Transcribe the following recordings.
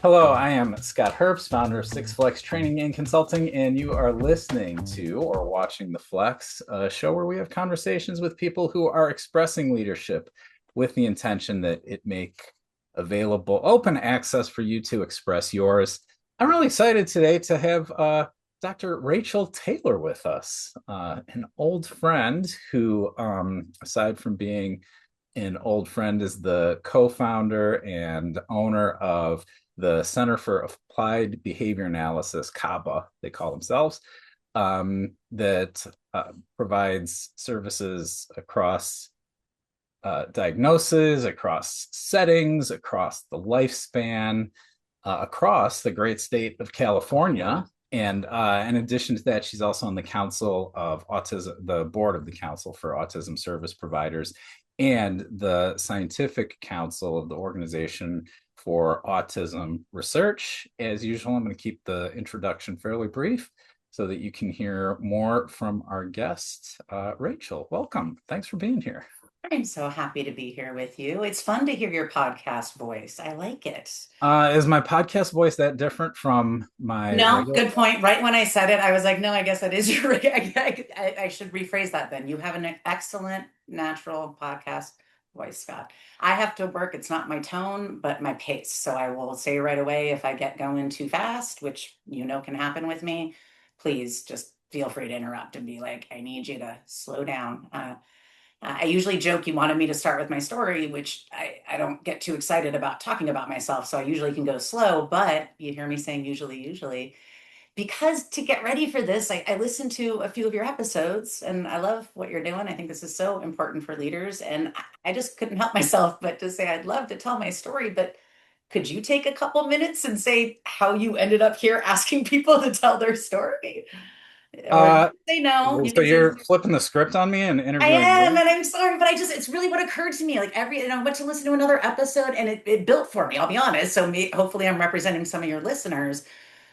Hello, I am Scott Herbst, founder of Six Flex Training and Consulting, and you are listening to or watching The Flex, a show where we have conversations with people who are expressing leadership with the intention that it make available open access for you to express yours. I'm really excited today to have Dr. Rachel Taylor with us, an old friend who, aside from being an old friend, is the co-founder and owner of the Center for Applied Behavior Analysis, CABA, they call themselves, that provides services across diagnosis, across settings, across the lifespan, across the great state of California. And in addition to that, she's also on the Council of Autism, the board of the Council for Autism Service Providers, and the Scientific Council of the Organization for Autism Research. As usual, I'm going to keep the introduction fairly brief so that you can hear more from our guest. Rachel, welcome. Thanks for being here. I'm so happy to be here with you. It's fun to hear your podcast voice. I like it. Is my podcast voice that different from my No, regular? good point. Right when I said it, I was like, no, I guess that is your. I should rephrase that then. You have an excellent natural podcast voice, Scott. I have to work. It's not my tone, but my pace. So I will say right away if I get going too fast, which can happen with me, please just feel free to interrupt and be like, I need you to slow down. I usually joke you wanted me to start with my story, which I don't get too excited about talking about myself. So I usually can go slow, but you hear me saying usually, because to get ready for this, I listened to a few of your episodes and I love what you're doing. I think this is so important for leaders. And I just couldn't help myself but to say, I'd love to tell my story, but could you take a couple minutes and say how you ended up here asking people to tell their story? Or Uh, say no, you so can say you're flipping the script on me and I interviewing am, me? and I'm sorry, but it's really what occurred to me. Like I went to listen to another episode and it built for me, I'll be honest. So hopefully I'm representing some of your listeners,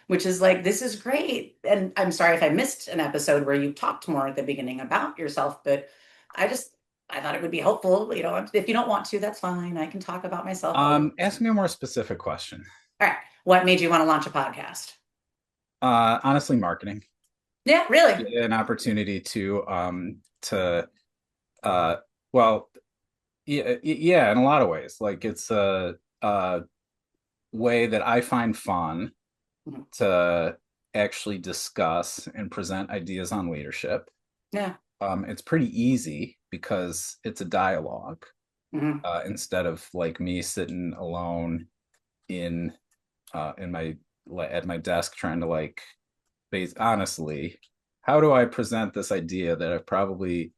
which is like, this is great. And I'm sorry if I missed an episode where you talked more at the beginning about yourself, but I just, I thought it would be helpful. If you don't want to, that's fine. I can talk about myself a little. Ask me a more specific question. All right. What made you want to launch a podcast? Honestly, marketing. Yeah, really. An opportunity to uh well yeah, in a lot of ways. Like it's a way that I find fun Mhm. to actually discuss and present ideas on leadership. Yeah. It's pretty easy because it's a dialogue, Hmm. instead of like me sitting alone in in my at my desk trying to like honestly, how do I present this idea that I've probably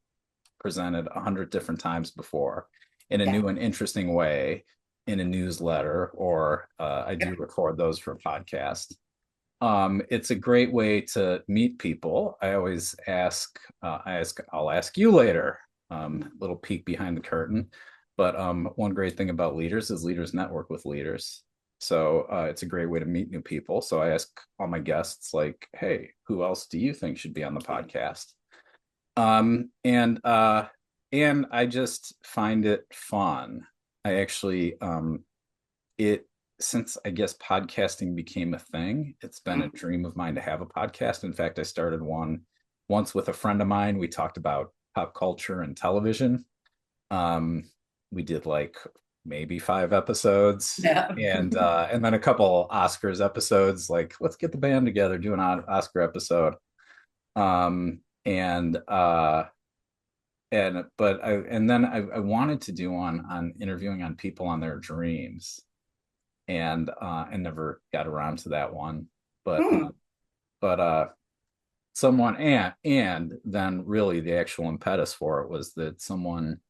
presented 100 different times before in a Yeah. new and interesting way in a newsletter, or I do record those for a podcast. It's a great way to meet people. I always ask, I'll ask you later, little peek behind the curtain. But one great thing about leaders is leaders network with leaders. So it's a great way to meet new people. So I ask all my guests, like, hey, who else do you think should be on the podcast? Um, and uh, and I just find it fun. I actually it since I guess podcasting became a thing, it's been a Mhm. dream of mine to have a podcast. In fact, I started one once with a friend of mine. We talked about pop culture and television. Um, we did like maybe 5 episodes, Yeah. and then a couple Oscars episodes. Like, let's get the band together, do an Oscar episode. Um, and but I wanted to do one on interviewing on people on their dreams, and never got around to that one. But Hmm. someone, and then really the actual impetus for it was that someone,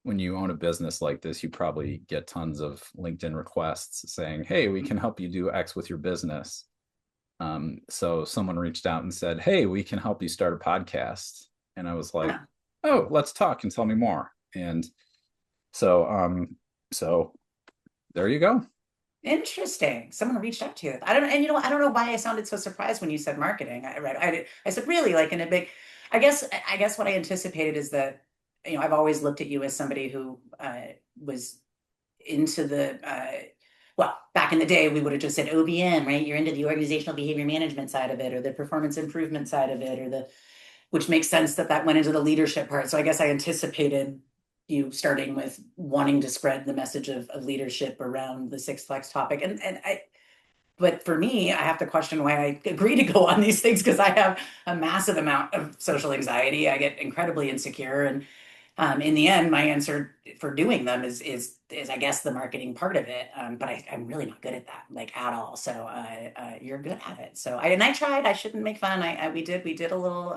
when you own a business like this, you probably get tons of LinkedIn requests saying, hey, we can help you do X with your business. So someone reached out and said, hey, we can help you start a podcast. And I was like, Yeah. oh, let's talk and tell me more. And so so there you go. Interesting. Someone reached out to you. I don't, and I don't know why I sounded so surprised when you said marketing. I said really like in a big. I guess what I anticipated is that I've always looked at you as somebody who was into the well, back in the day, we would have just said OBM, right? You're into the organizational behavior management side of it, or the performance improvement side of it, or the which makes sense that that went into the leadership part. So I guess I anticipated you starting with wanting to spread the message of leadership around the Six Flags topic. And I, but for me, I have to question why I agree to go on these things because I have a massive amount of social anxiety. I get incredibly insecure, and in the end, my answer for doing them is I guess the marketing part of it. But I'm really not good at that, like at all. So you're good at it. So I tried. I shouldn't make fun. We did a little.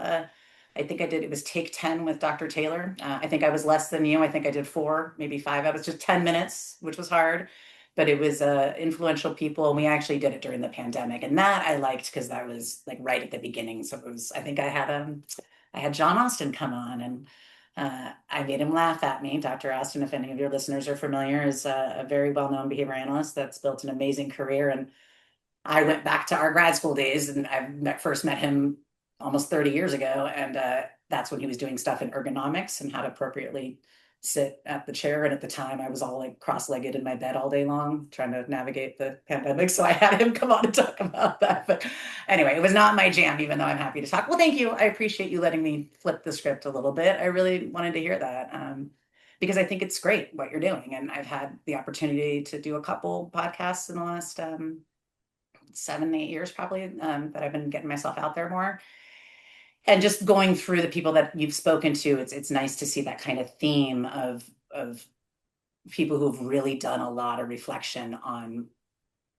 I think I did. It was take 10 with Dr. Taylor. I think I was less than you. I think I did 4, maybe 5. I was just 10 minutes, which was hard, but it was influential people, and we actually did it during the pandemic, and that I liked because that was like right at the beginning. So it was. I think I had John Austin come on, and I made him laugh at me. Dr. Austin, if any of your listeners are familiar, is a very well-known behavior analyst that's built an amazing career. And I went back to our grad school days, and first met him almost 30 years ago. And that's when he was doing stuff in ergonomics and how to appropriately sit at the chair. And at the time, I was all like cross-legged in my bed all day long, trying to navigate the pandemic. So I had him come on and talk about that. But anyway, it was not my jam, even though I'm happy to talk. Well, thank you. I appreciate you letting me flip the script a little bit. I really wanted to hear that. Because I think it's great what you're doing. And I've had the opportunity to do a couple podcasts in the last 7, 8 years, probably, that I've been getting myself out there more. And just going through the people that you've spoken to, it's nice to see that kind of theme of people who've really done a lot of reflection on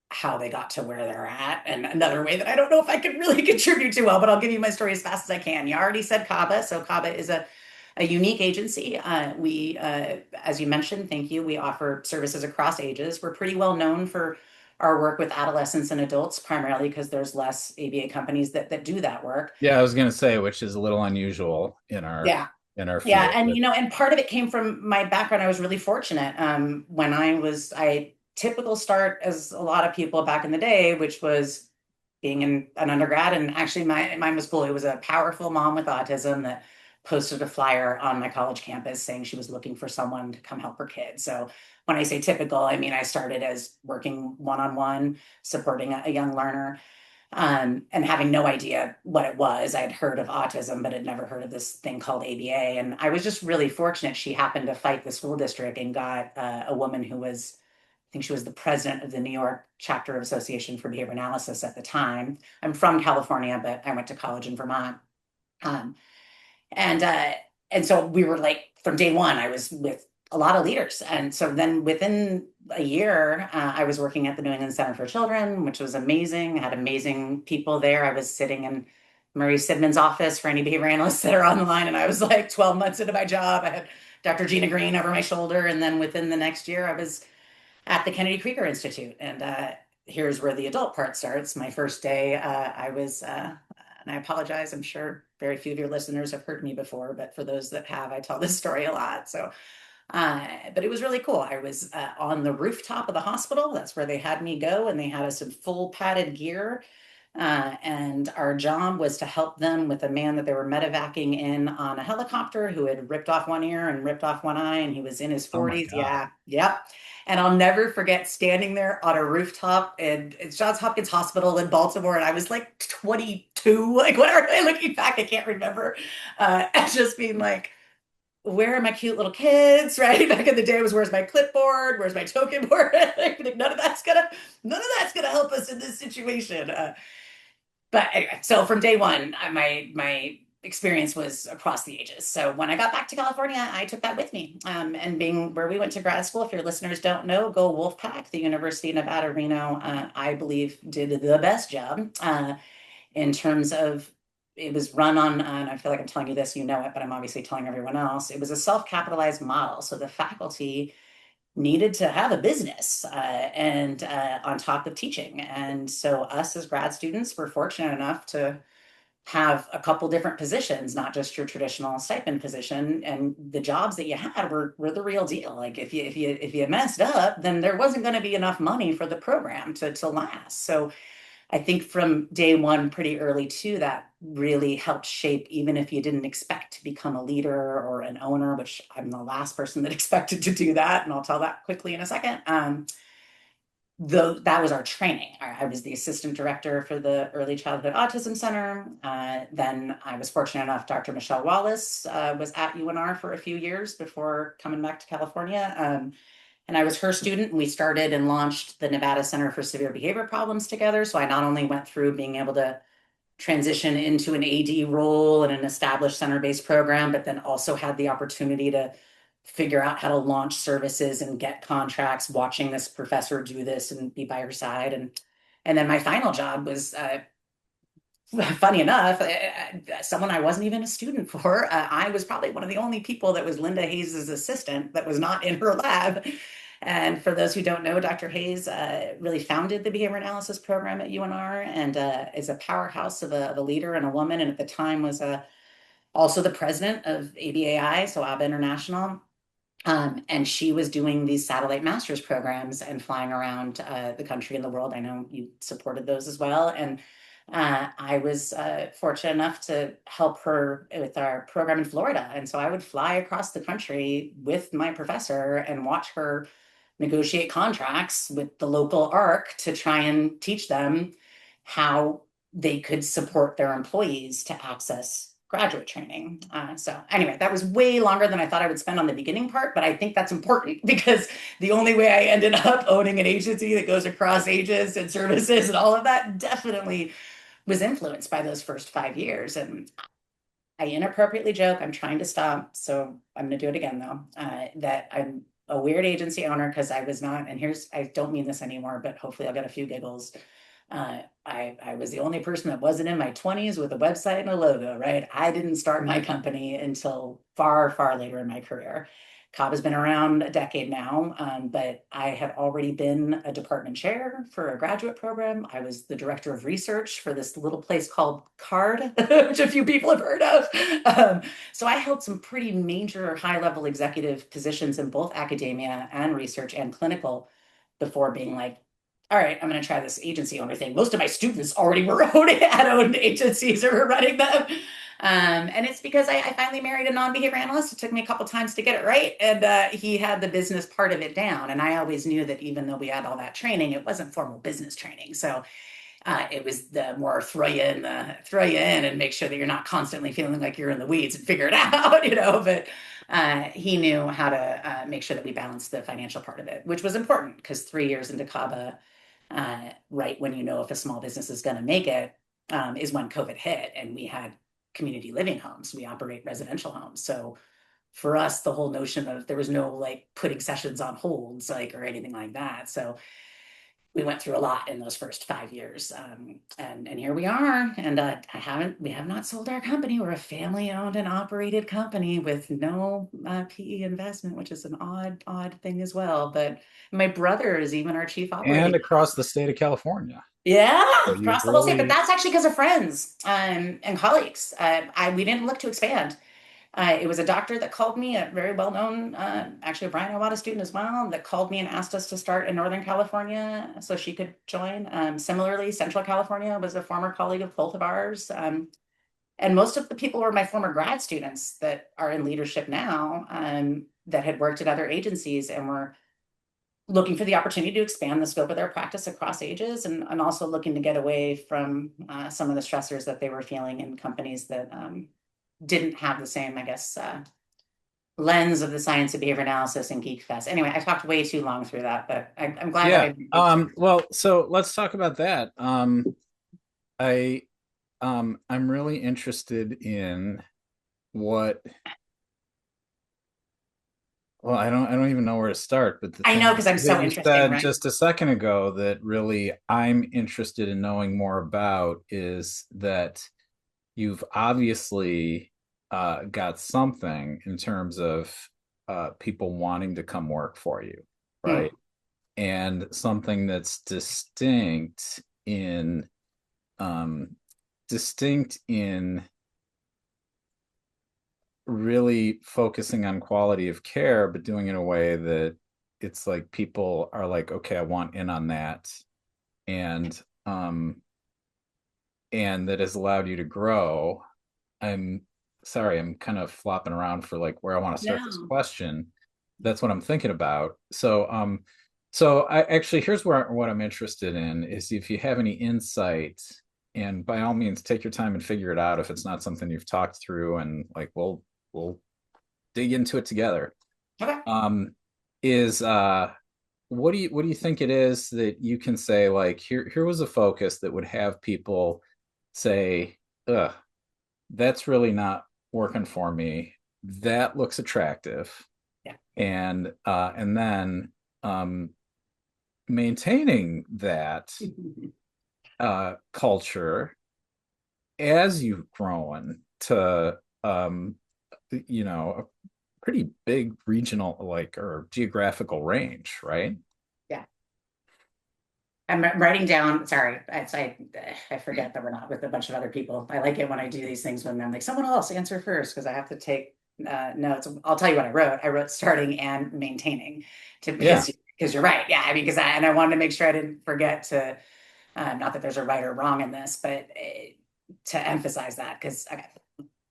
how they got to where they're at. And another way that I don't know if I can really contribute to well, but I'll give you my story as fast as I can. You already said CABA. So CABA is a unique agency. As you mentioned, thank you, we offer services across ages. We're pretty well known for our work with adolescents and adults, primarily because there's less ABA companies that do that work. Yeah, I was going to say, which is a little unusual Yeah. in our Yeah, field. and and part of it came from my background. I was really fortunate. When I typical start as a lot of people back in the day, which was being an undergrad, and actually mine was cool. It was a powerful mom with autism that posted a flyer on my college campus saying she was looking for someone to come help her kid. So when I say typical, I mean I started as working one-on-one, supporting a young learner, and having no idea what it was. I had heard of autism, but had never heard of this thing called ABA. And I was just really fortunate. She happened to fight the school district and got a woman who was, I think she was the president of the New York chapter of Association for Behavior Analysis at the time. I'm from California, but I went to college in Vermont. Um, and uh, and so we were like from day one, I was with a lot of leaders. And so then within a year, I was working at the New England Center for Children, which was amazing. I had amazing people there. I was sitting in Murray Sidman's office for any behavior analysts that are on the line. And I was like 12 months into my job. I had Dr. Gina Green over my shoulder. And then within the next year, I was at the Kennedy Krieger Institute. And here's where the adult part starts. My first day, I was, and I apologize, I'm sure very few of your listeners have heard me before, but for those that have, I tell this story a lot. So but it was really cool. I was on the rooftop of the hospital. That's where they had me go, and they had us in full padded gear. And our job was to help them with a man that they were medevacing in on a helicopter who had ripped off one ear and ripped off one eye, and he was in his Oh my 40s. God. Yeah, yep. And I'll never forget standing there on a rooftop in Johns Hopkins Hospital in Baltimore, and I was like 22, like whatever. Looking back, I can't remember. And just being like, where are my cute little kids? Right back in the day, was where's my clipboard? Where's my token board? Like, none of that's gonna help us in this situation. But anyway, so from day one, my experience was across the ages. So when I got back to California, I took that with me. And being where we went to grad school, if your listeners don't know, go Wolfpack. The University of Nevada, Reno, I believe, did the best job in terms of it was run on, and I feel like I'm telling you this, you know it, but I'm obviously telling everyone else. It was a self-capitalized model. So the faculty needed to have a business and on top of teaching. And so us as grad students were fortunate enough to have a couple different positions, not just your traditional stipend position. And the jobs that you had were the real deal. Like if you messed up, then there wasn't going to be enough money for the program to last. So I think from day one, pretty early too, really helped shape, even if you didn't expect to become a leader or an owner, which I'm the last person that expected to do that. And I'll tell that quickly in a second. That was our training. I was the assistant director for the Early Childhood Autism Center. Then I was fortunate enough, Dr. Michelle Wallace was at UNR for a few years before coming back to California. And I was her student, and we started and launched the Nevada Center for Severe Behavior Problems together. So I not only went through being able to transition into an AD role in an established center-based program, but then also had the opportunity to figure out how to launch services and get contracts, watching this professor do this and be by her side. And then my final job was funny enough, someone I wasn't even a student for. I was probably one of the only people that was Linda Hayes's assistant that was not in her lab. And for those who don't know, Dr. Hayes really founded the behavior analysis program at UNR and is a powerhouse of a leader and a woman. And at the time was also the president of ABAI, so ABA International. And she was doing these satellite master's programs and flying around the country and the world. I know you supported those as well. And I was fortunate enough to help her with our program in Florida. And so I would fly across the country with my professor and watch her negotiate contracts with the local ARC to try and teach them how they could support their employees to access graduate training. So anyway, that was way longer than I thought I would spend on the beginning part, but I think that's important because the only way I ended up owning an agency that goes across ages and services and all of that definitely was influenced by those first 5 years. And I inappropriately joke, I'm trying to stop, so I'm going to do it again though, that I'm a weird agency owner because I was not, and here's, I don't mean this anymore, but hopefully I'll get a few giggles. I was the only person that wasn't in my 20s with a website and a logo, right? I didn't start my company until far, far later in my career. CABA's been around a decade now, but I had already been a department chair for a graduate program. I was the director of research for this little place called CARD, which a few people have heard of. So I held some pretty major high-level executive positions in both academia and research and clinical before being like, all right, I'm going to try this agency owner thing. Most of my students already were had owned agencies or were running them. And it's because I finally married a non-behavior analyst. It took me a couple times to get it right. And he had the business part of it down. And I always knew that even though we had all that training, it wasn't formal business training. So it was the more throw you in and make sure that you're not constantly feeling like you're in the weeds and figure it out, But he knew how to make sure that we balanced the financial part of it, which was important because 3 years into CABA, right when you know if a small business is going to make it, is when COVID hit and we had community living homes. We operate residential homes. So for us, the whole notion of there was no like putting sessions on holds like or anything like that. So we went through a lot in those first 5 years. And here we are. And we have not sold our company. We're a family owned and operated company with no PE investment, which is an odd thing as well. But my brother is even our chief And operating. across the state of California. Yeah, So you've across the whole state, but really, that's actually because of friends and colleagues. We didn't look to expand. It was a doctor that called me, a very well-known, actually a Brian Iwata student as well, that called me and asked us to start in Northern California so she could join. Similarly, Central California was a former colleague of both of ours. And most of the people were my former grad students that are in leadership now, that had worked at other agencies and were looking for the opportunity to expand the scope of their practice across ages and also looking to get away from some of the stressors that they were feeling in companies that didn't have the same, I guess, lens of the science of behavior analysis and Geek Fest. Anyway, I talked way too long through that, but I'm glad that yeah. I did. Well, so let's talk about that. I I'm really interested in what well, I don't even know where to start, but the I know thing because I'm that so you interesting, said right? just a second ago that really I'm interested in knowing more about is that you've obviously got something in terms of people wanting to come work for you, Hmm. right? And something that's um, distinct in really focusing on quality of care, but doing it in a way that it's like people are like, okay, I want in on that. And and that has allowed you to grow. I'm sorry, I'm kind of flopping around for like where I want to start this No. question. That's what I'm thinking about. So I actually here's where what I'm interested in is if you have any insight, and by all means take your time and figure it out if it's not something you've talked through, and like we'll dig into it together. Okay. Um, is what do you think it is that you can say like here was a focus that would have people say, ugh, that's really not working for me. That looks attractive. Yeah. And then maintaining that culture as you've grown to a pretty big regional like or geographical range, right? Yeah. I'm writing down, sorry, I forget that we're not with a bunch of other people. I like it when I do these things when I'm like, someone else answer first because I have to take notes. I'll tell you what I wrote. I wrote starting and maintaining to Yeah. because you're right. Yeah, I mean, I wanted to make sure I didn't forget to not that there's a right or wrong in this, but to emphasize that because okay.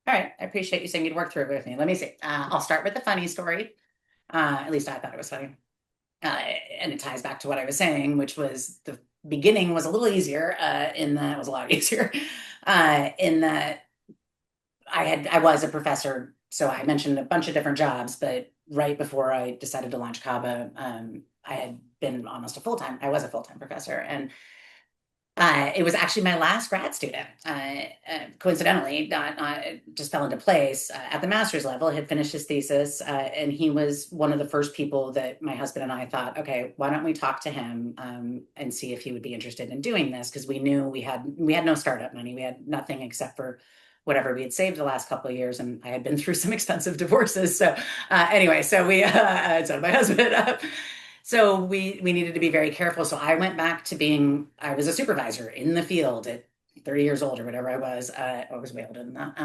All right, I appreciate you saying you'd work through it with me. Let me see. I'll start with the funny story. At least I thought it was funny. And it ties back to what I was saying, which was the beginning was a little easier. In that it was a lot easier. In that I was a professor, so I mentioned a bunch of different jobs, but right before I decided to launch CABA, I had been almost a full time. I was a full time professor, and it was actually my last grad student. Coincidentally, just fell into place at the master's level. Had finished his thesis, and he was one of the first people that my husband and I thought, okay, why don't we talk to him and see if he would be interested in doing this? Because we knew we had no startup money, we had nothing except for whatever we had saved the last couple of years, and I had been through some expensive divorces. So anyway, so we so my husband. So we needed to be very careful. So I went back to being I was a supervisor in the field at 30 years old or whatever I was. I was way older than that.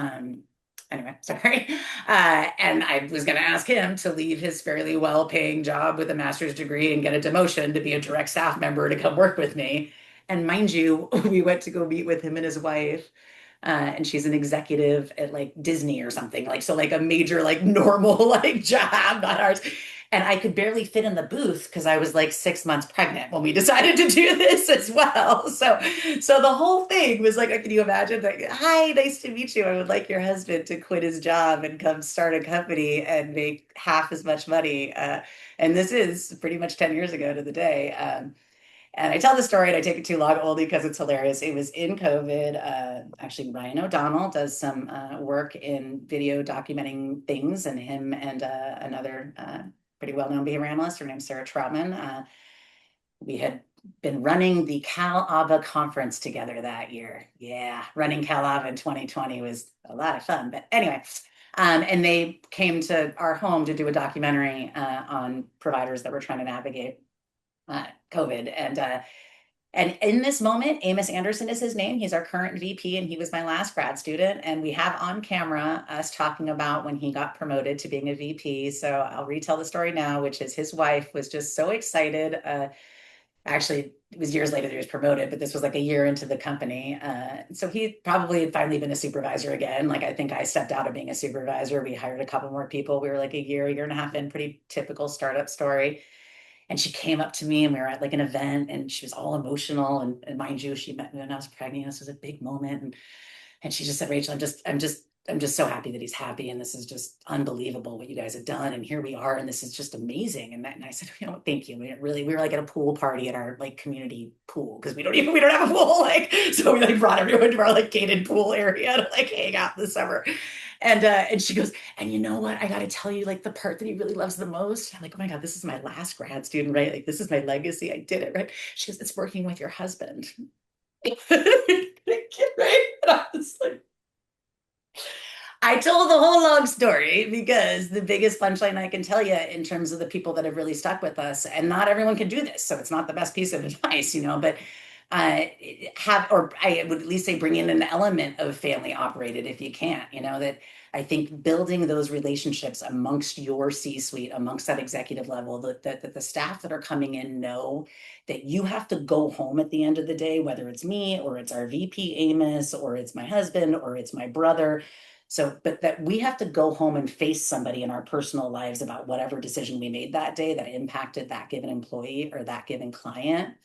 Anyway, sorry. And I was going to ask him to leave his fairly well-paying job with a master's degree and get a demotion to be a direct staff member to come work with me. And mind you, we went to go meet with him and his wife. And she's an executive at like Disney or something, like so, like a major, like normal, like job, not ours. And I could barely fit in the booth because I was like 6 months pregnant when we decided to do this as well. So the whole thing was like, can you imagine? Like, hi, nice to meet you. I would like your husband to quit his job and come start a company and make half as much money. And this is pretty much 10 years ago to the day. And I tell the story and I take it too long only because it's hilarious. It was in COVID. Actually, Ryan O'Donnell does some work in video documenting things, and him and another pretty well-known behavior analyst, her name's Sarah Troutman. We had been running the CalABA conference together that year. Yeah, running CalABA in 2020 was a lot of fun. But anyway, and they came to our home to do a documentary on providers that were trying to navigate COVID. And in this moment, Amos Anderson is his name. He's our current VP, and he was my last grad student. And we have on camera us talking about when he got promoted to being a VP. So I'll retell the story now, which is his wife was just so excited. Actually, it was years later that he was promoted, but this was like a year into the company. So he probably had finally been a supervisor again. Like I think I stepped out of being a supervisor. We hired a couple more people. We were like a year and a half in, pretty typical startup story. And she came up to me and we were at like an event and she was all emotional. And mind you, she met me when I was pregnant. This was a big moment. And she just said, Rachel, I'm just so happy that he's happy. And this is just unbelievable what you guys have done. And here we are. And this is just amazing. And I said, thank you. We were like at a pool party at our like community pool because we don't have a pool. Like, so we like brought everyone to our like gated pool area to like hang out this summer. And she goes, and you know what? I got to tell you, like the part that he really loves the most. I'm like, oh my God, this is my last grad student, right? Like this is my legacy. I did it, right? She goes, it's working with your husband. Right? And I was like, I told the whole long story because the biggest punchline I can tell you in terms of the people that have really stuck with us, and not everyone can do this, so it's not the best piece of advice, but have, or I would at least say bring in an element of family operated if you can't, that I think building those relationships amongst your C-suite, amongst that executive level, that the staff that are coming in know that you have to go home at the end of the day, whether it's me or it's our VP Amos or it's my husband or it's my brother. So, but that we have to go home and face somebody in our personal lives about whatever decision we made that day that impacted that given employee or that given client,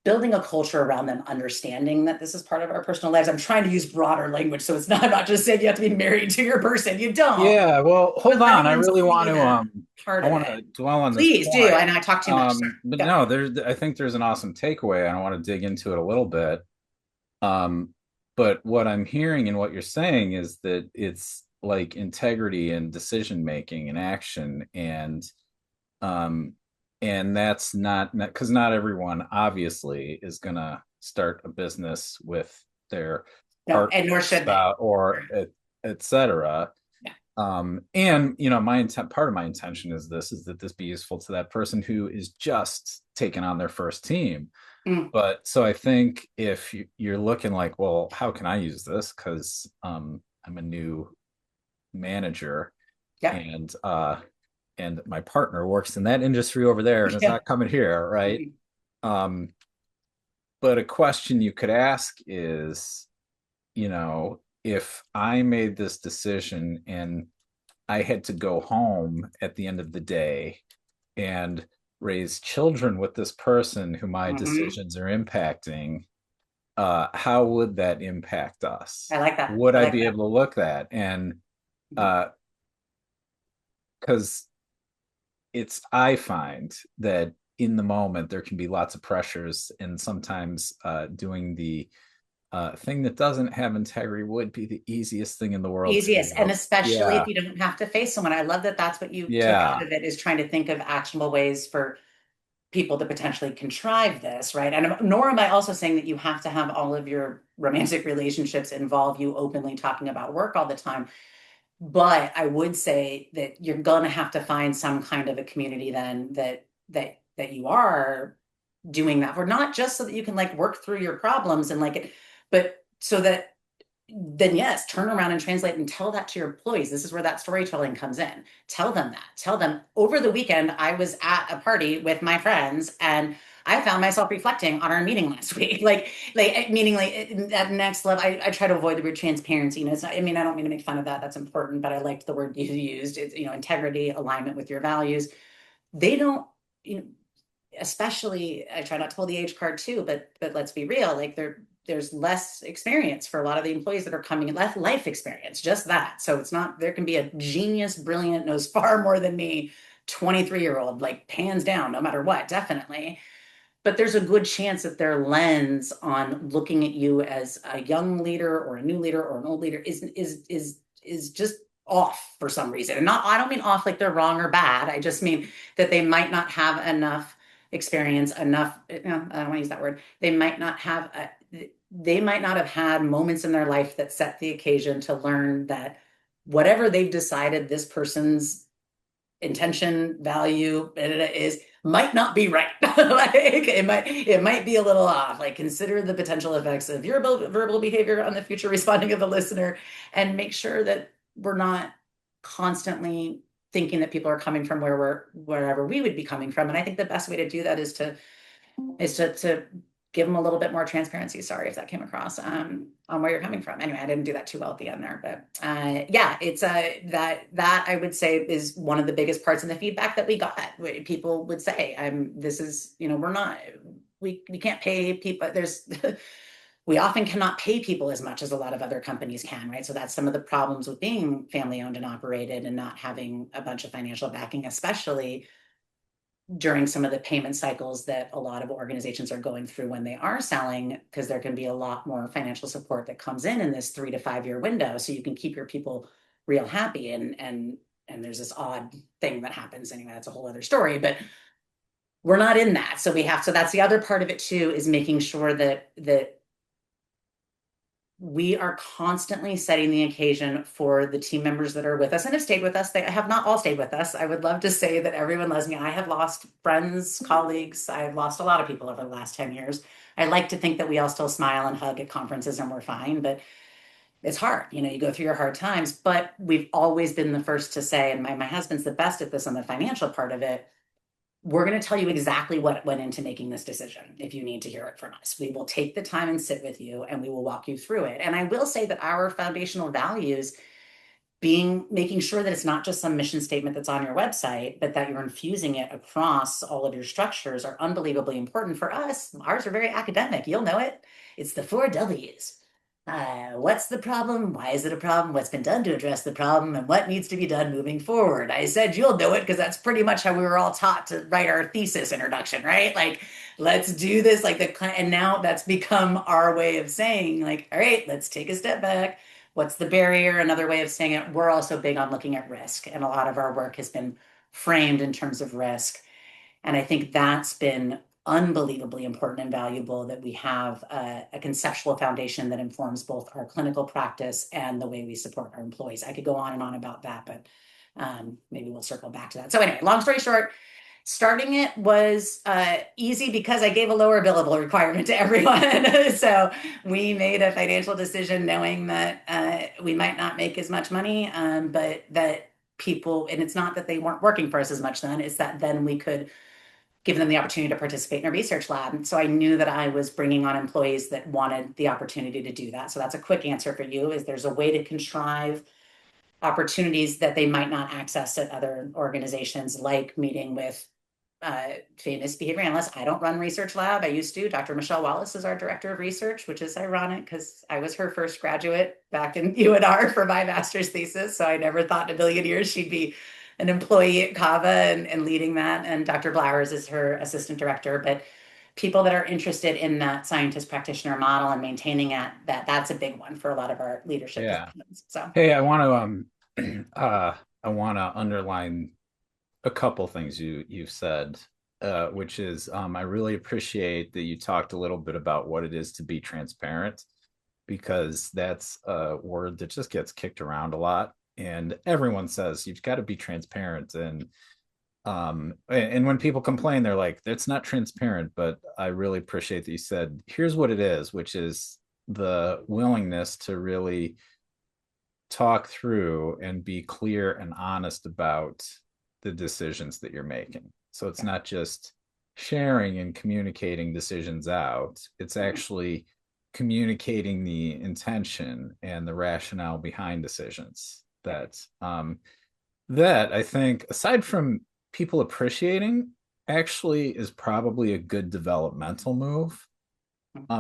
building a culture around them understanding that this is part of our personal lives. I'm trying to use broader language, so it's not, I'm not just saying you have to be married to your person. You don't, Yeah, well, but hold on. letting I them really want see to that part I of want it. to dwell on this Please do. point. I know I talk too much. Sorry. But Go. no, I think there's an awesome takeaway and I want to dig into it a little bit. Um, but what I'm hearing and what you're saying is that it's like integrity and decision making and action um and that's not because not everyone obviously is gonna start a business with their No, partner, and nor should they. spouse, or etc. Yeah. And my intent, part of my intention is that this be useful to that person who is just taking on their first team. Mm, But so I think if you're looking like, well, how can I use this? Because I'm a new manager, yeah. and my partner works in that industry over there and is Yeah. not coming here, right? Um, but a question you could ask is, if I made this decision and I had to go home at the end of the day and raise children with this person who my Mm-hmm. decisions are impacting, how would that impact us? I like that. Would I I like be that. able to look that? And Mhm. because I find that in the moment there can be lots of pressures, and sometimes doing the thing that doesn't have integrity would be the easiest thing in the world to Easiest, and do. especially if Yeah, you don't have to face someone. I love that that's what you took out yeah, of it, is trying to think of actionable ways for people to potentially contrive this, right? And nor am I also saying that you have to have all of your romantic relationships involve you openly talking about work all the time. But I would say that you're gonna have to find some kind of a community then that you are doing that for, not just so that you can like work through your problems and like it, but so that then yes, turn around and translate and tell that to your employees. This is where that storytelling comes in. Tell them that. Tell them over the weekend, I was at a party with my friends and I found myself reflecting on our meeting last week. Meaning like at next level, I try to avoid the word transparency. It's not, I mean, I don't mean to make fun of that. That's important, but I liked the word you used. It's, integrity, alignment with your values. They don't, you know, especially I try not to pull the age card too, but let's be real, like there's less experience for a lot of the employees that are coming in, less life experience, just that. So it's not, there can be a genius, brilliant, knows far more than me, 23-year-old, like hands down, no matter what, definitely. But there's a good chance that their lens on looking at you as a young leader or a new leader or an old leader is just off for some reason. And not, I don't mean off like they're wrong or bad. I just mean that they might not have enough experience, enough, I don't want to use that word. They might not have had moments in their life that set the occasion to learn that whatever they've decided this person's intention, value is might not be right. Like it might be a little off. Like consider the potential effects of your verbal behavior on the future responding of the listener, and make sure that we're not constantly thinking that people are coming from wherever we would be coming from. And I think the best way to do that is to give them a little bit more transparency. Sorry if that came across on where you're coming from. Anyway, I didn't do that too well at the end there, but yeah, it's that I would say is one of the biggest parts in the feedback that we got. People would say, this is, we're not, we can't pay people. We often cannot pay people as much as a lot of other companies can, right? So that's some of the problems with being family owned and operated and not having a bunch of financial backing, especially during some of the payment cycles that a lot of organizations are going through when they are selling, because there can be a lot more financial support that comes in this 3 to 5 year window, so you can keep your people real happy. And there's this odd thing that happens anyway. That's a whole other story, but we're not in that. So that's the other part of it too, is making sure that we are constantly setting the occasion for the team members that are with us and have stayed with us. They have not all stayed with us. I would love to say that everyone loves me. I have lost friends, colleagues. I've lost a lot of people over the last 10 years. I like to think that we all still smile and hug at conferences and we're fine, but it's hard. You go through your hard times, but we've always been the first to say, and my husband's the best at this on the financial part of it. We're going to tell you exactly what went into making this decision if you need to hear it from us. We will take the time and sit with you and we will walk you through it. And I will say that our foundational values being making sure that it's not just some mission statement that's on your website, but that you're infusing it across all of your structures are unbelievably important for us. Ours are very academic. You'll know it. It's the 4 W's. What's the problem? Why is it a problem? What's been done to address the problem? And what needs to be done moving forward? I said you'll know it because that's pretty much how we were all taught to write our thesis introduction, right? Like, let's do this. And now that's become our way of saying, like, all right, let's take a step back. What's the barrier? Another way of saying it, we're also big on looking at risk. And a lot of our work has been framed in terms of risk. And I think that's been unbelievably important and valuable that we have a conceptual foundation that informs both our clinical practice and the way we support our employees. I could go on and on about that, but maybe we'll circle back to that. So anyway, long story short, starting it was easy because I gave a lower billable requirement to everyone. So we made a financial decision knowing that we might not make as much money, but that people, and it's not that they weren't working for us as much then, it's that then we could give them the opportunity to participate in a research lab. So I knew that I was bringing on employees that wanted the opportunity to do that. So that's a quick answer for you, is there's a way to contrive opportunities that they might not access at other organizations, like meeting with famous behavior analysts. I don't run research lab. I used to. Dr. Michelle Wallace is our director of research, which is ironic because I was her first graduate back in UNR for my master's thesis. So I never thought in a billion years she'd be an employee at CABA and leading that. And Dr. Blowers is her assistant director. But people that are interested in that scientist practitioner model and maintaining that's a big one for a lot of our leadership Yeah. discussions. So Hey, I want to I want to underline a couple things you've said, which is I really appreciate that you talked a little bit about what it is to be transparent, because that's a word that just gets kicked around a lot, and everyone says you've got to be transparent, and when people complain, they're like, that's not transparent. But I really appreciate that you said, here's what it is, which is the willingness to really talk through and be clear and honest about the decisions that you're making. So it's not just sharing and communicating decisions out, it's actually communicating the intention and the rationale behind decisions that I think, aside from people appreciating, actually is probably a good developmental move.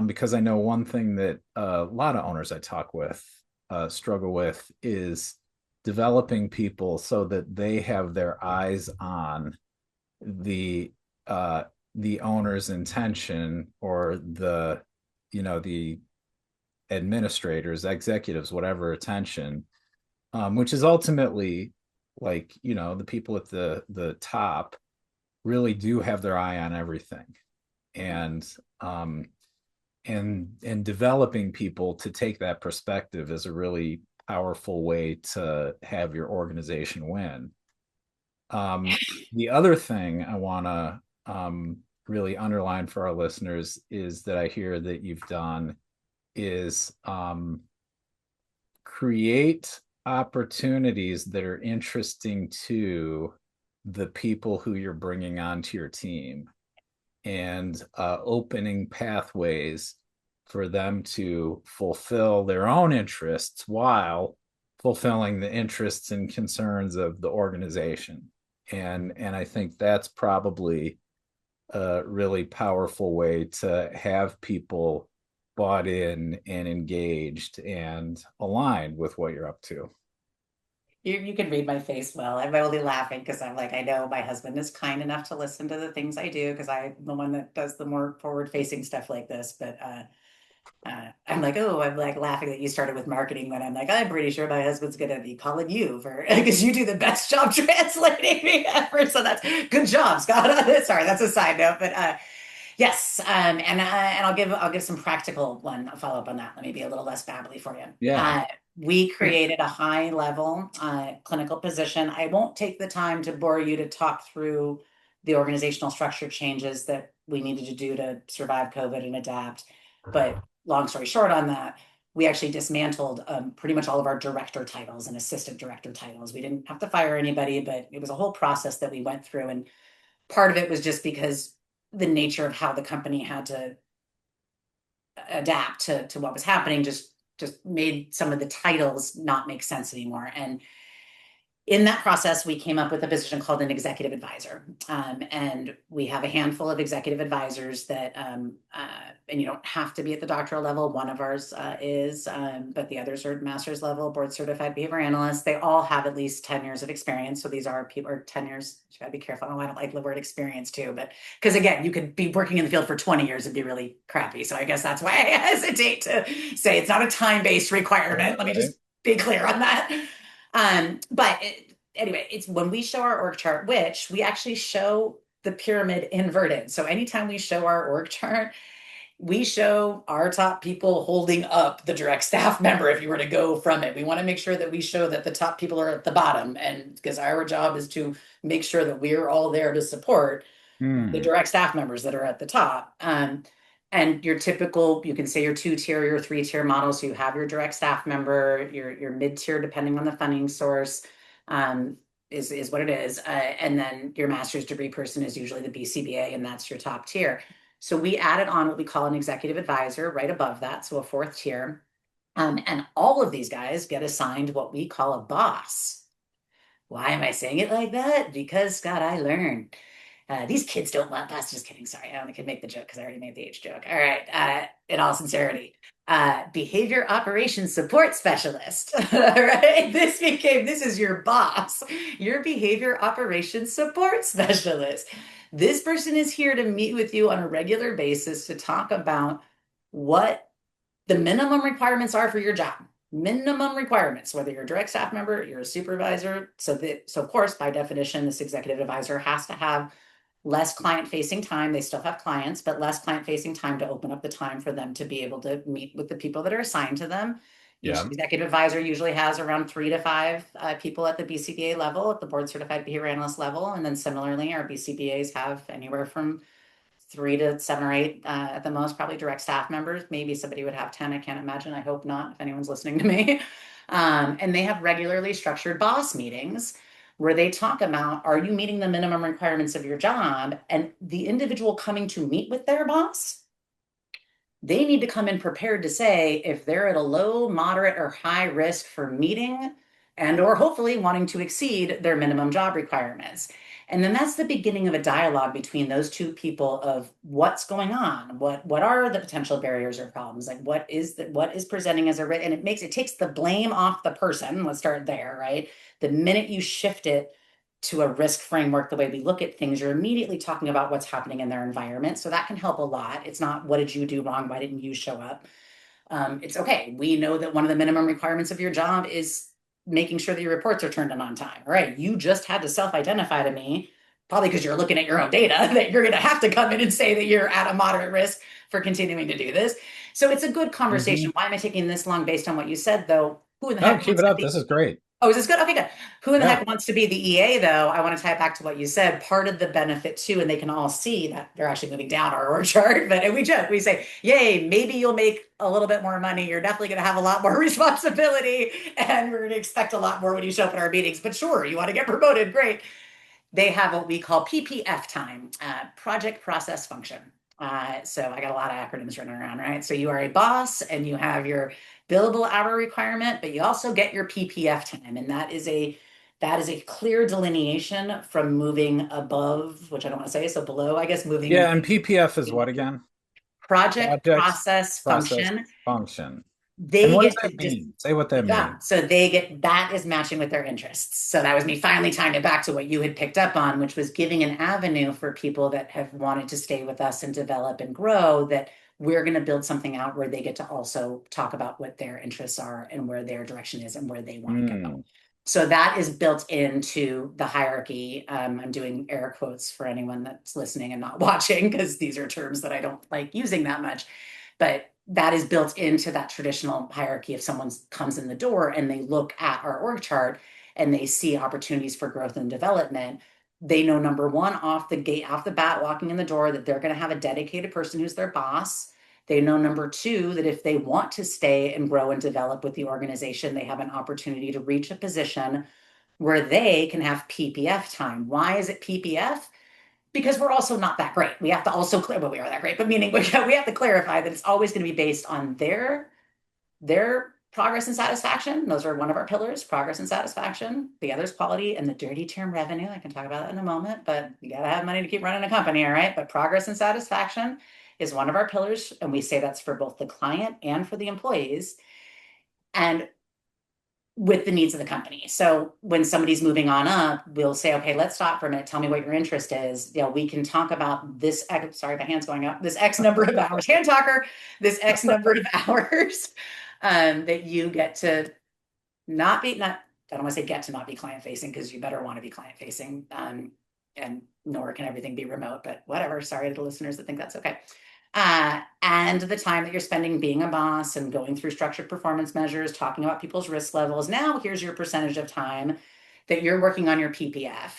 Because I know one thing that a lot of owners I talk with struggle with is developing people so that they have their eyes on the owner's intention, or the administrators, executives, whatever attention, which is ultimately, like, the people at the top really do have their eye on everything. And developing people to take that perspective is a really powerful way to have your organization win. The other thing I want to really underline for our listeners is that I hear that you've done is create opportunities that are interesting to the people who you're bringing onto your team, and opening pathways for them to fulfill their own interests while fulfilling the interests and concerns of the organization. And I think that's probably a really powerful way to have people bought in and engaged and aligned with what you're up to. you can read my face well. I'm only laughing because I'm like, I know my husband is kind enough to listen to the things I do because I'm the one that does the more forward-facing stuff like this. But I'm like, oh, I'm like laughing that you started with marketing when I'm like, I'm pretty sure my husband's gonna be calling you for because you do the best job translating me ever. So that's good job, Scott. Sorry, that's a side note, but Yes, and I'll give some practical one a follow up on that. Let me be a little less babbly for you. Yeah. We created a high level clinical position. I won't take the time to bore you to talk through the organizational structure changes that we needed to do to survive COVID and adapt. But long story short on that, we actually dismantled pretty much all of our director titles and assistant director titles. We didn't have to fire anybody, but it was a whole process that we went through. And part of it was just because the nature of how the company had to adapt to what was happening just made some of the titles not make sense anymore. And in that process, we came up with a position called an executive advisor. And we have a handful of executive advisors that, and you don't have to be at the doctoral level. One of ours is, but the others are master's level, board certified behavior analysts. They all have at least 10 years of experience. So these are people, or 10 years, you gotta be careful. Oh, I don't like the word experience too, but because again, you could be working in the field for 20 years and be really crappy. So I guess that's why I hesitate to say it's not a time-based requirement. Let me Right. just be clear on that. Anyway, it's when we show our org chart, which we actually show the pyramid inverted. So anytime we show our org chart, we show our top people holding up the direct staff member if you were to go from it. We want to make sure that we show that the top people are at the bottom. And because our job is to make sure that we're all there to support the Hmm. direct staff members that are at the top. And your typical, you can say your two-tier, your three-tier model. So you have your direct staff member, your mid-tier, depending on the funding source, um, is what it is. And then your master's degree person is usually the BCBA, and that's your top tier. So we added on what we call an executive advisor right above that, so a fourth tier. And all of these guys get assigned what we call a boss. Why am I saying it like that? Because, Scott, I learned. These kids don't want us. Just kidding. Sorry, I only could make the joke because I already made the age joke. All right. In all sincerity, behavior operations support specialist. All right. This is your boss, your behavior operations support specialist. This person is here to meet with you on a regular basis to talk about what the minimum requirements are for your job. Minimum requirements, whether you're a direct staff member, you're a supervisor. So of course, by definition, this executive advisor has to have less client facing time. They still have clients, but less client facing time to open up the time for them to be able to meet with the people that are assigned to them. Each Yeah. executive advisor usually has around 3 to 5 people at the BCBA level, at the board certified behavior analyst level. And then similarly, our BCBAs have anywhere from 3 to 7 or 8 at the most, probably direct staff members. Maybe somebody would have 10. I can't imagine. I hope not, if anyone's listening to me. And they have regularly structured boss meetings where they talk about, are you meeting the minimum requirements of your job? And the individual coming to meet with their boss, they need to come in prepared to say if they're at a low, moderate, or high risk for meeting and or hopefully wanting to exceed their minimum job requirements. And then that's the beginning of a dialogue between those two people of what's going on, what are the potential barriers or problems, like what is presenting as a risk, and it takes the blame off the person. Let's start there, right? The minute you shift it to a risk framework, the way we look at things, you're immediately talking about what's happening in their environment. So that can help a lot. It's not, what did you do wrong? Why didn't you show up? It's okay. We know that one of the minimum requirements of your job is making sure that your reports are turned in on time. All right. You just had to self identify to me, probably because you're looking at your own data, that you're going to have to come in and say that you're at a moderate risk for continuing to do this. So it's a good Hmm. conversation. Why am I taking this long based on what you said, though? Who in the No, heck keep wants it to up. be This is great. Oh, is this good? Okay, good. Who in the Yeah. heck wants to be the EA though? I want to tie it back to what you said. Part of the benefit too, and they can all see that they're actually moving down our org chart. But and we joke, we say, "Yay, maybe you'll make a little bit more money. You're definitely going to have a lot more responsibility, and we're going to expect a lot more when you show up at our meetings." But sure, you want to get promoted, great. They have what we call PPF time, project process function. So I got a lot of acronyms running around, right? So you are a boss and you have your billable hour requirement, but you also get your PPF time, and that is a clear delineation from moving above, which I don't want to say, so below, I guess, moving Yeah. And PPF is what again? project Project process process function. function. And They what does get to that just mean? Say what that yeah, means. so they get that is matching with their interests. So that was me finally tying it back to what you had picked up on, which was giving an avenue for people that have wanted to stay with us and develop and grow, that we're going to build something out where they get to also talk about what their interests are and where their direction is and where they want to go. Hmm. So that is built into the hierarchy. I'm doing air quotes for anyone that's listening and not watching because these are terms that I don't like using that much. But that is built into that traditional hierarchy. If someone comes in the door and they look at our org chart and they see opportunities for growth and development, they know number one, off the gate, off the bat, walking in the door, that they're going to have a dedicated person who's their boss. They know number two, that if they want to stay and grow and develop with the organization, they have an opportunity to reach a position where they can have PPF time. Why is it PPF? Because we're also not that great. We have to also clear, but we are that great, but meaning we have to clarify that it's always going to be based on their progress and satisfaction. Those are one of our pillars, progress and satisfaction. The other is quality and the dirty term revenue. I can talk about that in a moment, but you got to have money to keep running a company, all right? But progress and satisfaction is one of our pillars. And we say that's for both the client and for the employees. And with the needs of the company. So when somebody's moving on up, we'll say, okay, let's stop for a minute. Tell me what your interest is. You know, we can talk about this. Sorry, my hand's going up. This X number of hours, hand talker. This X number of hours that you get to not be not. I don't want to say get to not be client facing because you better want to be client facing. And nor can everything be remote, but whatever. Sorry to the listeners that think that's okay. And the time that you're spending being a boss and going through structured performance measures, talking about people's risk levels. Now, here's your percentage of time that you're working on your PPF.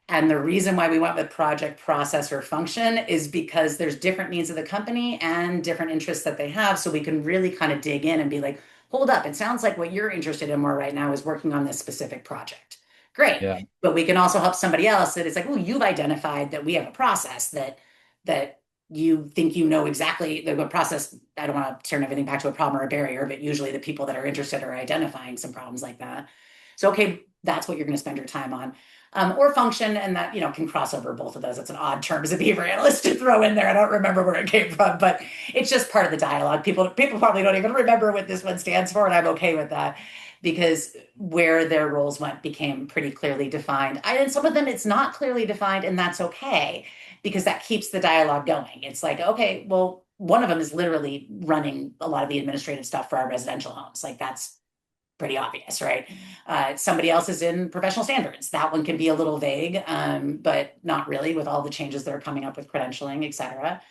And the reason why we went with project, process, or function is because there's different needs of the company and different interests that they have. So we can really kind of dig in and be like, hold up, it sounds like what you're interested in more right now is working on this specific project. Great. Yeah. But we can also help somebody else that it's like, oh, you've identified that we have a process that you think you know exactly the process. I don't want to turn everything back to a problem or a barrier, but usually the people that are interested are identifying some problems like that. So, okay, that's what you're going to spend your time on. Or function, and that can cross over both of those. It's an odd term as a behavior analyst to throw in there. I don't remember where it came from, but it's just part of the dialogue. People probably don't even remember what this one stands for, and I'm okay with that because where their roles went became pretty clearly defined. And some of them it's not clearly defined, and that's okay because that keeps the dialogue going. It's like, okay, well, one of them is literally running a lot of the administrative stuff for our residential homes. Like that's pretty obvious, right? Somebody else is in professional standards. That one can be a little vague, but not really with all the changes that are coming up with credentialing, et cetera.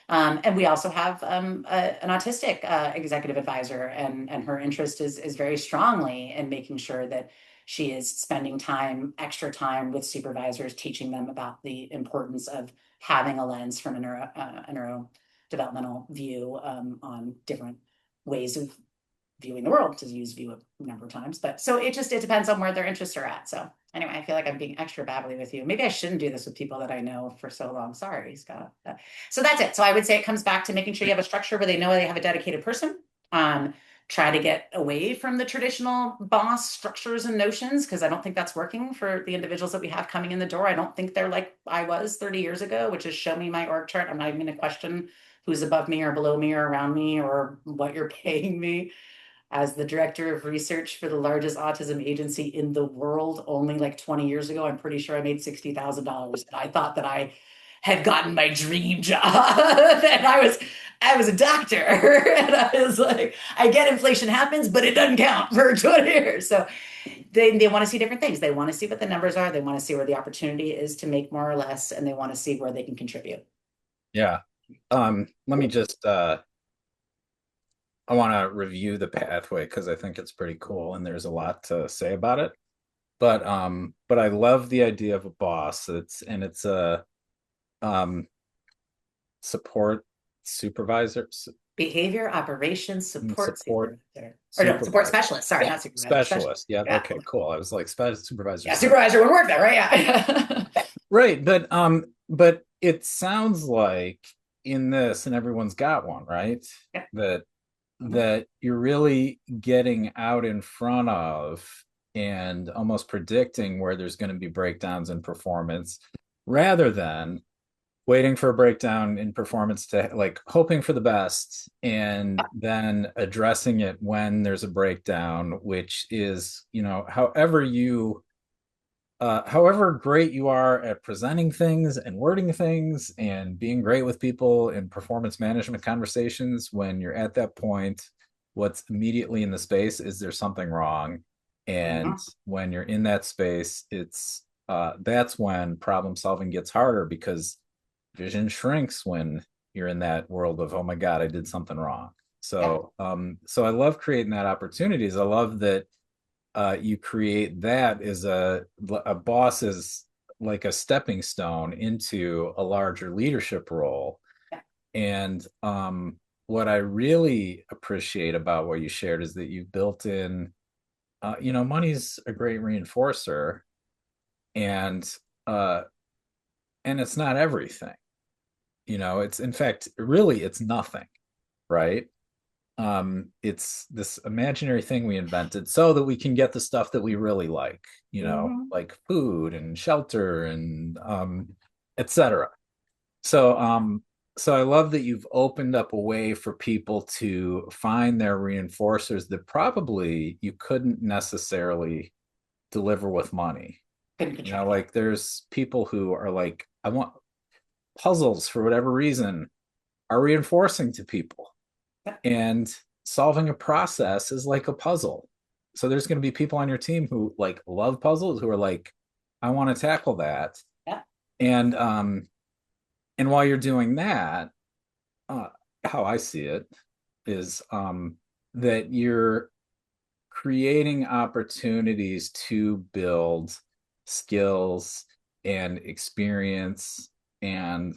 And we also have an autistic executive advisor, and her interest is very strongly in making sure that she is spending extra time with supervisors, teaching them about the importance of having a lens from a neurodevelopmental view on different ways of viewing the world, to use view a number of times. But so it depends on where their interests are at. So anyway, I feel like I'm being extra babbly with you. Maybe I shouldn't do this with people that I know for so long. Sorry, Scott. So that's it. So I would say it comes back to making sure you have a structure where they know they have a dedicated person. Try to get away from the traditional boss structures and notions because I don't think that's working for the individuals that we have coming in the door. I don't think they're like I was 30 years ago, which is show me my org chart. I'm not even going to question who's above me or below me or around me or what you're paying me. As the director of research for the largest autism agency in the world only like 20 years ago, I'm pretty sure I made $60,000. I thought that I had gotten my dream job. And I was a doctor. And I was like, I get inflation happens, but it doesn't count for 20 years. So they want to see different things. They want to see what the numbers are. They want to see where the opportunity is to make more or less, and they want to see where they can contribute. Yeah. Let me just I want to review the pathway because I think it's pretty cool and there's a lot to say about it. But I love the idea of a boss. It's a support supervisor. Behavior operations support Support supervisor. Or no, support supervisor. specialist. Sorry, Yeah, not supervisor. specialist. Yeah, Yeah. okay, cool. I was like supervisor. Yeah, supervisor would work there, right? Yeah. Right, but it sounds like in this, and everyone's got one, right? Yeah. That you're really getting out in front of and almost predicting where there's going to be breakdowns in performance rather than waiting for a breakdown in performance to like hoping for the best and then addressing it when there's a breakdown, which is, however great you are at presenting things and wording things and being great with people in performance management conversations, when you're at that point, what's immediately in the space is there's something wrong. And Mhm. when you're in that space, that's when problem solving gets harder because vision shrinks when you're in that world of, oh my God, I did something wrong. Yeah. So I love creating that opportunities. I love that you create that as a boss is like a stepping stone into a larger leadership role. Yeah. And what I really appreciate about what you shared is that you built in, money's a great reinforcer, and uh, and it's not everything. It's in fact, really, it's nothing, right? It's this imaginary thing we invented so that we can get the stuff that we really Mhm. like food and shelter and etc. So so I love that you've opened up a way for people to find their reinforcers that probably you couldn't necessarily deliver with money. Couldn't control. Like there's people who are like, I want puzzles for whatever reason are reinforcing to people. Yeah. And solving a process is like a puzzle. So there's going to be people on your team who like love puzzles who are like, I want to tackle that. Yeah. And and while you're doing that, uh, how I see it is that you're creating opportunities to build skills and experience. And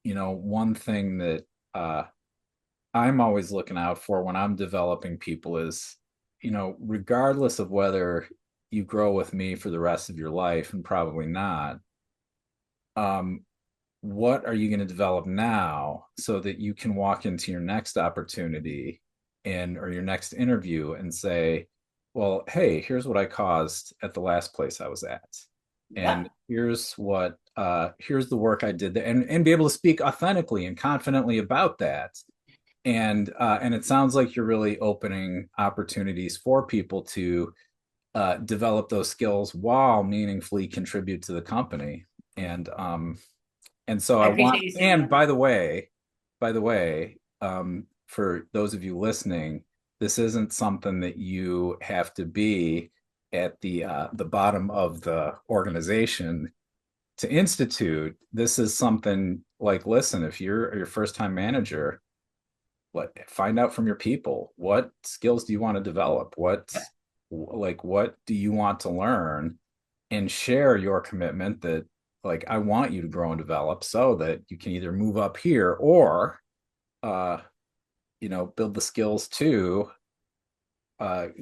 one thing that I'm always looking out for when I'm developing people is, regardless of whether you grow with me for the rest of your life, and probably not, um, what are you going to develop now so that you can walk into your next opportunity and or your next interview and say, well, hey, here's what I caused at the last place I was at. Yeah. And here's the work I did there, and be able to speak authentically and confidently about that. And it sounds like you're really opening opportunities for people to develop those skills while meaningfully contribute to the company. And so I I appreciate want, you saying and that. by the way, for those of you listening, this isn't something that you have to be at the bottom of the organization to institute. This is something like, listen, if you're your first time manager, find out from your people, what skills do you want to develop, what do you want to learn, and share your commitment that, like, I want you to grow and develop so that you can either move up here or uh build the skills to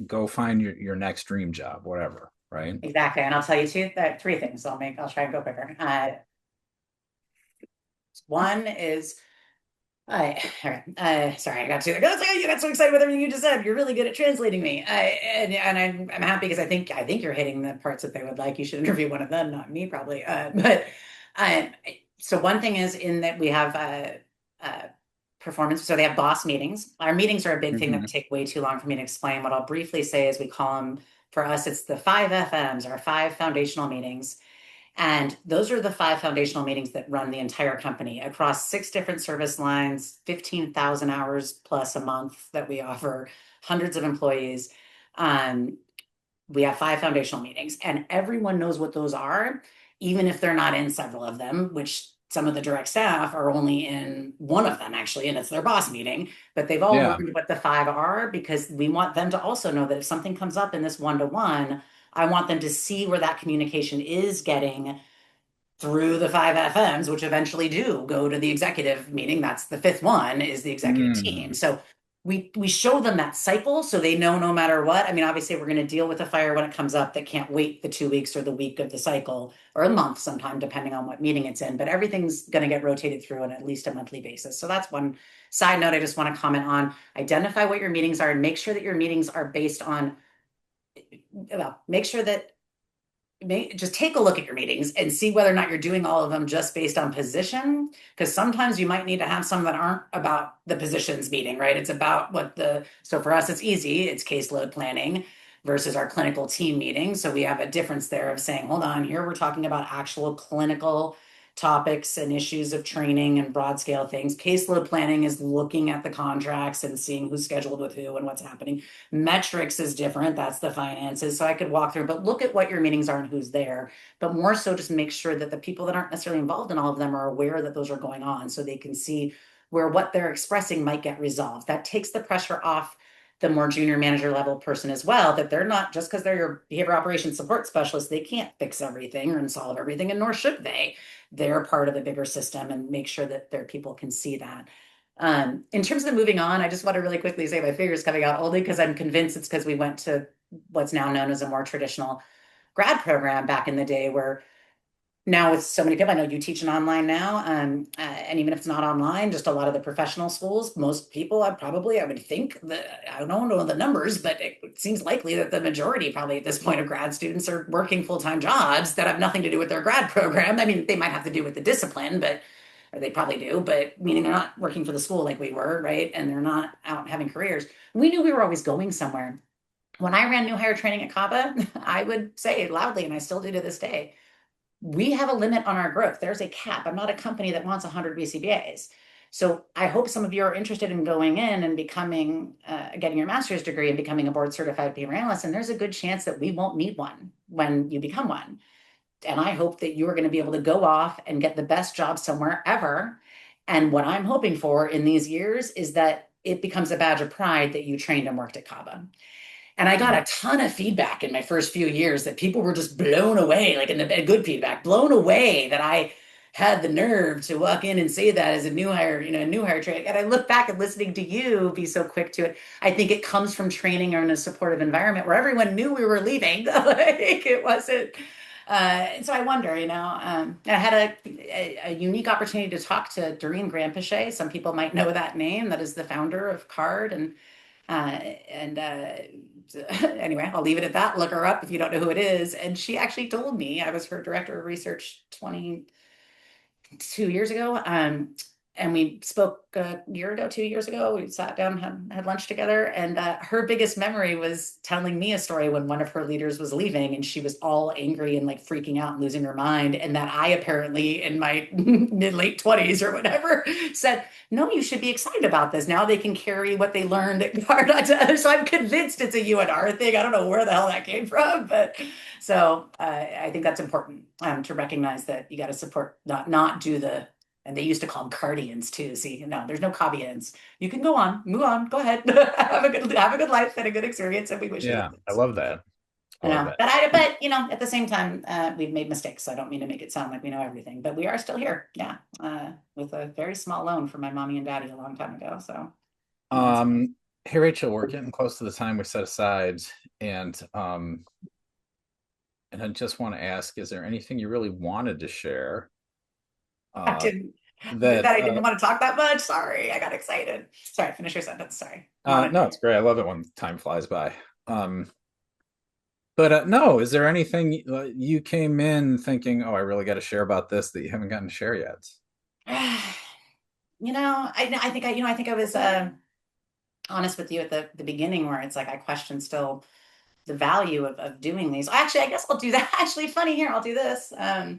go find your next dream job, whatever, right? Exactly. And I'll tell you three things. I'll try and go quicker. One is, all right. Sorry, I got so excited with everything you just said. You're really good at translating me. And I'm happy because I think you're hitting the parts that they would like. You should interview one of them, not me, probably. But uh, so one thing is in that we have performance. So they have boss meetings. Our meetings are a big thing that would Mm-hmm. take way too long for me to explain. What I'll briefly say is we call them, for us, it's the five FMs, our five foundational meetings. And those are the five foundational meetings that run the entire company across six different service lines, 15,000 hours plus a month that we offer, hundreds of employees. Um, we have five foundational meetings, and everyone knows what those are, even if they're not in several of them, which some of the direct staff are only in one of them, actually, and it's their boss meeting. But they've all Yeah. learned what the five are because we want them to also know that if something comes up in this one to one, I want them to see where that communication is getting through the five FMs, which eventually do go to the executive meeting. That's the fifth one, is the executive team. Mm. So we show them that cycle so they know no matter what. I mean, obviously we're going to deal with a fire when it comes up that can't wait the 2 weeks or the week of the cycle or a month sometime, depending on what meeting it's in. But everything's going to get rotated through on at least a monthly basis. So that's one side note I just want to comment on. Identify what your meetings are and make sure that your meetings are based on, well, make sure that just take a look at your meetings and see whether or not you're doing all of them just based on position. Because sometimes you might need to have some that aren't about the positions meeting, right? It's about so for us, it's easy. It's caseload planning versus our clinical team meeting. So we have a difference there of saying, hold on, here we're talking about actual clinical topics and issues of training and broad scale things. Caseload planning is looking at the contracts and seeing who's scheduled with who and what's happening. Metrics is different. That's the finances. So I could walk through, but look at what your meetings are and who's there. But more so, just make sure that the people that aren't necessarily involved in all of them are aware that those are going on so they can see where what they're expressing might get resolved. That takes the pressure off the more junior manager level person as well, that they're not, just because they're your behavior operations support specialist, they can't fix everything and solve everything, and nor should they. They're part of the bigger system, and make sure that their people can see that. In terms of moving on, I just want to really quickly say my figure's coming out only because I'm convinced it's because we went to what's now known as a more traditional grad program back in the day, where now with so many people, I know you teach an online now, and even if it's not online, just a lot of the professional schools, most people, I would think that, I don't know the numbers, but it seems likely that the majority probably at this point of grad students are working full-time jobs that have nothing to do with their grad program. I mean, they might have to do with the discipline, but or they probably do, but meaning they're not working for the school like we were, right? And they're not out having careers. We knew we were always going somewhere. When I ran new hire training at CABA, I would say it loudly, and I still do to this day, we have a limit on our growth. There's a cap. I'm not a company that wants 100 BCBAs. So I hope some of you are interested in going in and becoming, getting your master's degree and becoming a board certified behavior analyst. And there's a good chance that we won't need one when you become one. And I hope that you are going to be able to go off and get the best job somewhere ever. And what I'm hoping for in these years is that it becomes a badge of pride that you trained and worked at CABA. And I got a ton of feedback in my first few years that people were just blown away, like in the good feedback, blown away that I had the nerve to walk in and say that as a new hire, a new hire training. And I look back at listening to you be so quick to it. I think it comes from training or in a supportive environment where everyone knew we were leaving. Like it wasn't. And so I wonder, I had a unique opportunity to talk to Doreen Grandpichet. Some people might know that name. That is the founder of CARD. And anyway, I'll leave it at that. Look her up if you don't know who it is. And she actually told me, I was her director of research 22 years ago. And we spoke a year ago, 2 years ago. We sat down, had lunch together. And her biggest memory was telling me a story when one of her leaders was leaving, and she was all angry and like freaking out and losing her mind. And that I apparently, in my late 20s or whatever, said, no, you should be excited about this. Now they can carry what they learned at Guard onto others. So I'm convinced it's a UNR thing. I don't know where the hell that came from, but so I think that's important to recognize that you got to support, not do the, and they used to call them Cardians too. See, no, there's no Cabians. You can go on, move on, go ahead, have a good life and a good experience, and we wish you the Yeah, I best. love that. I You love know, that. but at the same time, we've made mistakes. So I don't mean to make it sound like we know everything, but we are still here. Yeah, with a very small loan from my mommy and daddy a long time ago. So, it's, Hey Rachel, we're getting close to the time we set aside, and and I just want to ask, is there anything you really wanted to share I uh didn't that that I didn't want to talk that much. Sorry, I got excited. Sorry, finish your sentence. Sorry. no, it's great. I love it when time flies by. Um but no, is there anything you came in thinking, oh, I really got to share about this that you haven't gotten to share yet? I think I was honest with you at the beginning, where it's like I question still the value of doing these. Actually, I guess I'll do that. Actually, funny here, I'll do this. Uh,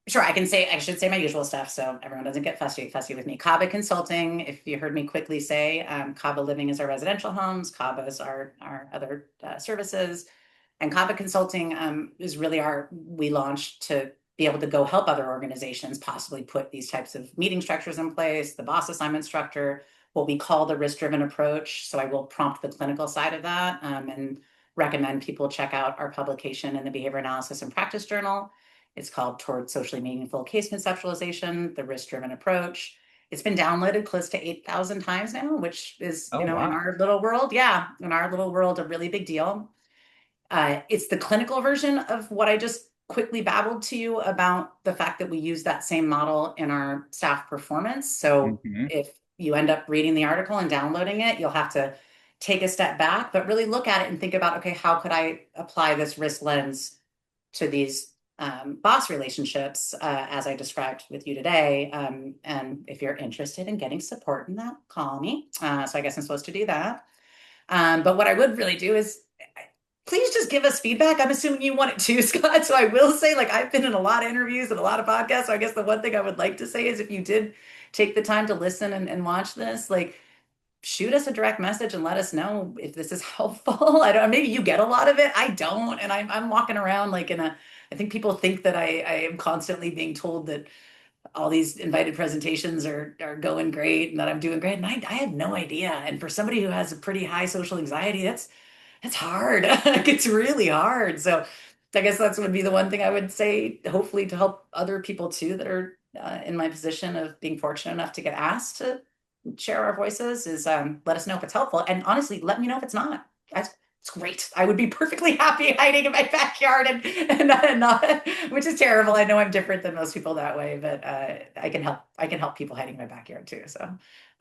sure, I should say my usual stuff so everyone doesn't get fussy with me. CABA Consulting, if you heard me quickly say, CABA Living is our residential homes, CABA is our other services. And CABA Consulting is really we launched to be able to go help other organizations possibly put these types of meeting structures in place, the boss assignment structure, what we call the risk-driven approach. So I will prompt the clinical side of that, and recommend people check out our publication in the Behavior Analysis and Practice Journal. It's called Toward Socially Meaningful Case Conceptualization, the Risk-Driven Approach. It's been downloaded close to 8,000 times now, which is, Oh in wow. our little world, a really big deal. It's the clinical version of what I just quickly babbled to you about the fact that we use that same model in our staff performance. So Hmm. if you end up reading the article and downloading it, you'll have to take a step back, but really look at it and think about, okay, how could I apply this risk lens to these boss relationships, as I described with you today? And if you're interested in getting support in that, call me. So I guess I'm supposed to do that. But what I would really do is please just give us feedback. I'm assuming you want it too, Scott. So I will say, like, I've been in a lot of interviews and a lot of podcasts. So I guess the one thing I would like to say is if you did take the time to listen and watch this, like, shoot us a direct message and let us know if this is helpful. I don't, maybe you get a lot of it. I don't. And I'm walking around like I think people think that I am constantly being told that all these invited presentations are going great and that I'm doing great. And I have no idea. And for somebody who has a pretty high social anxiety, that's hard. It's really hard. So I guess that's would be the one thing I would say, hopefully to help other people too that are in my position of being fortunate enough to get asked to share our voices is let us know if it's helpful. And honestly, let me know if it's not. That's it's great. I would be perfectly happy hiding in my backyard and not, which is terrible. I know I'm different than most people that way, but I can help. I can help people hiding in my backyard too. So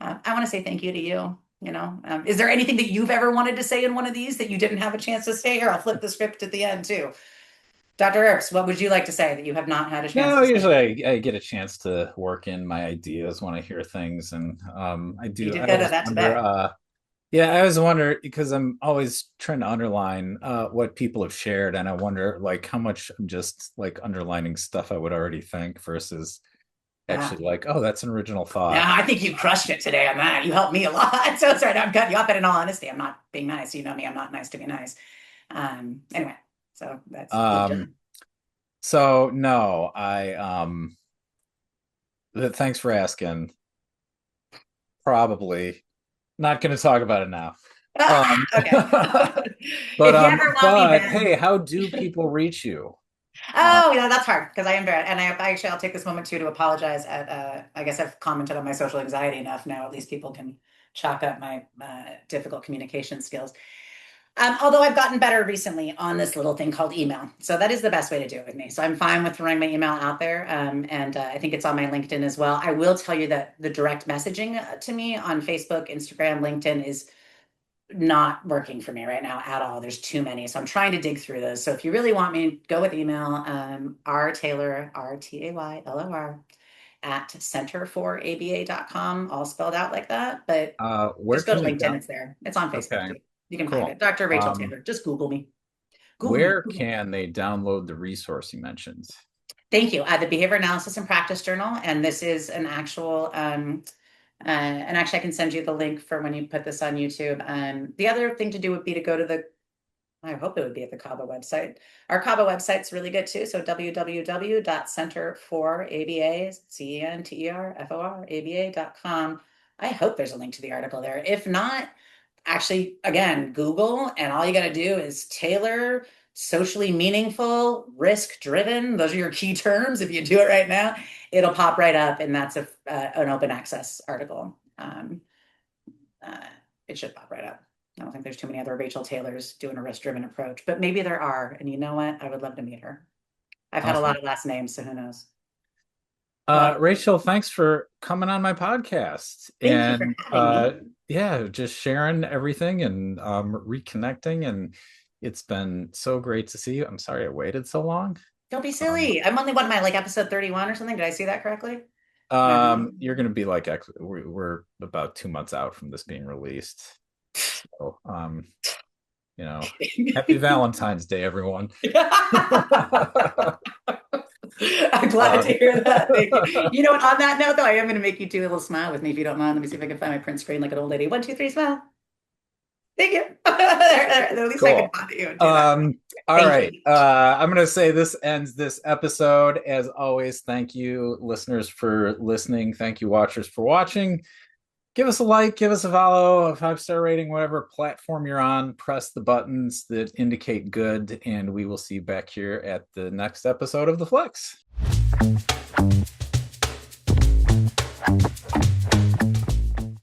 I want to say thank you to you. You know, is there anything that you've ever wanted to say in one of these that you didn't have a chance to say? Here, I'll flip the script at the end too. Dr. Herbst, what would you like to say that you have not had a chance No, to say? usually I get a chance to work in my ideas when I hear things, and You did I good at always that wonder, today. yeah, I always wonder because I'm always trying to underline what people have shared, and I wonder like how much I'm just like underlining stuff I would already think versus Yeah. actually like, oh, that's an original Yeah, thought. I think you crushed it today on that. You helped me a lot. So sorry, I'm cutting you off, but in all honesty, I'm not being nice. You know me, I'm not nice to be nice. Anyway, so that's good Um, done. so no, thanks for asking. Probably not going to talk about it now. Um, Okay. but If you ever want me back. hey, how do people reach you? Uh, Oh, yeah, that's hard because I am very, and I actually I'll take this moment too to apologize. I guess I've commented on my social anxiety enough now. At least people can chalk up my difficult communication skills. Although I've gotten better recently on this little thing called email. So that is the best way to do it with me. So I'm fine with throwing my email out there. And I think it's on my LinkedIn as well. I will tell you that the direct messaging to me on Facebook, Instagram, LinkedIn is not working for me right now at all. There's too many. So I'm trying to dig through those. So if you really want me, go with email, R Taylor, RTAYLOR at center4aba.com, all spelled out like that. But where just go to can they LinkedIn. down? It's there. It's on Facebook Okay, too. You can find cool. it. Dr. Rachel Um, Taylor. Just Google me. Google me. where Google me. can they download the resource you mentioned? Thank you. The Behavior Analysis and Practice Journal. And this is an actual, and actually I can send you the link for when you put this on YouTube. The other thing to do would be to go to I hope it would be at the CABA website. Our CABA website's really good too. So www.center4aba, CENTERFORABA.com. I hope there's a link to the article there. If not, actually, again, Google, and all you got to do is tailor socially meaningful, risk driven. Those are your key terms. If you do it right now, it'll pop right up, and that's an open access article. Uh, it should pop right up. I don't think there's too many other Rachel Taylors doing a risk driven approach, but maybe there are. And you know what? I would love to meet her. I've had a lot Awesome. of last names, so who knows? Well, Rachel, thanks for coming on my podcast thank you for and having me. yeah, just sharing everything and reconnecting. And it's been so great to see you. I'm sorry I waited so long. Don't be Um, silly. I'm only what am I like episode 31 or something? Did I see that correctly? you're going to be like, we're about 2 months out from this being released. So, you know, happy Valentine's Day, everyone. I'm glad to Um, hear that. Thank you. You know what? On that note, though, I am going to make you do a little smile with me if you don't mind. Let me see if I can find my print screen like an old lady. One, two, three, smile. Thank you. At least I can cool. bother you and do that. All Thank right. you. I'm going to say this ends this episode. As always, thank you, listeners, for listening. Thank you, watchers, for watching. Give us a like, give us a follow, a 5-star rating, whatever platform you're on. Press the buttons that indicate good, and we will see you back here at the next episode of The Flex.